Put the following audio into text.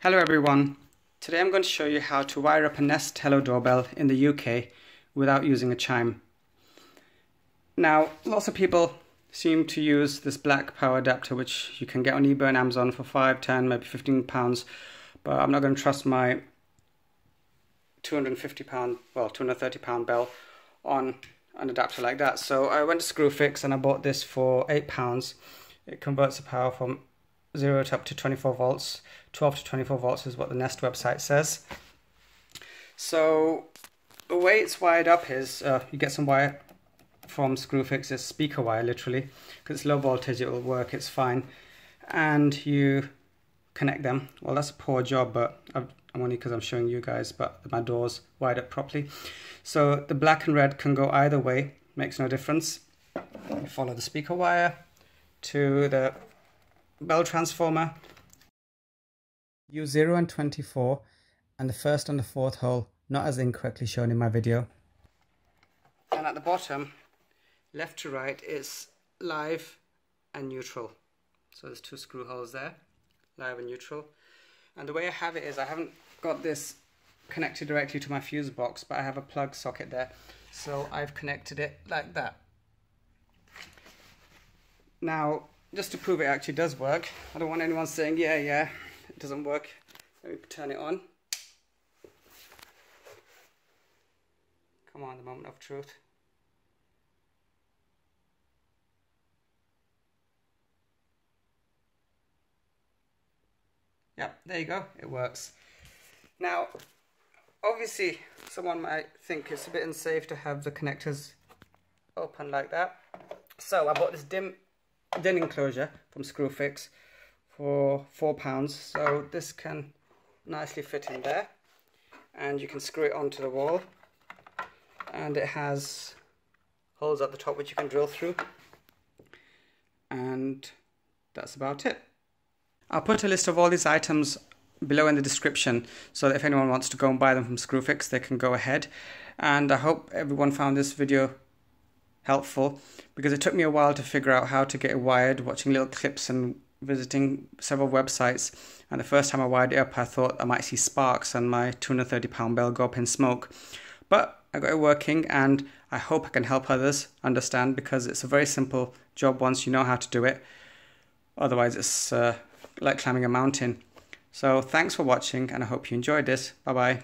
Hello everyone, today I'm going to show you how to wire up a Nest Hello doorbell in the UK without using a chime. Now lots of people seem to use this black power adapter which you can get on eBay and Amazon for £5, £10, maybe £15, but I'm not going to trust my £250, well £230 bell on an adapter like that. So I went to Screwfix and I bought this for £8. It converts the power from 0 to up to 24 volts. 12 to 24 volts is what the Nest website says. So the way it's wired up is you get some wire from Screwfix, it's speaker wire literally, because it's low voltage, it will work, it's fine, and you connect them. Well, that's a poor job, but I'm only because I'm showing you guys, but my door's wired up properly. So the black and red can go either way, makes no difference. You follow the speaker wire to the bell transformer. Use 0 and 24 and the first and the fourth hole, not as incorrectly shown in my video. And at the bottom, left to right, is live and neutral. So there's two screw holes there, live and neutral. And the way I have it is I haven't got this connected directly to my fuse box, but I have a plug socket there. So I've connected it like that. Now, just to prove it actually does work, I don't want anyone saying, yeah, it doesn't work. Let me turn it on. Come on, the moment of truth. Yep, there you go, it works. Now, obviously, someone might think it's a bit unsafe to have the connectors open like that. So I bought this DIN enclosure from Screwfix for £4. So this can nicely fit in there, and you can screw it onto the wall, and it has holes at the top which you can drill through, and that's about it. I'll put a list of all these items below in the description so that if anyone wants to go and buy them from Screwfix, they can go ahead. And I hope everyone found this video helpful, because it took me a while to figure out how to get it wired, watching little clips and visiting several websites. And the first time I wired it up, I thought I might see sparks and my £230 bell go up in smoke. But I got it working, and I hope I can help others understand, because it's a very simple job once you know how to do it. Otherwise it's like climbing a mountain. So thanks for watching, and I hope you enjoyed this. Bye bye.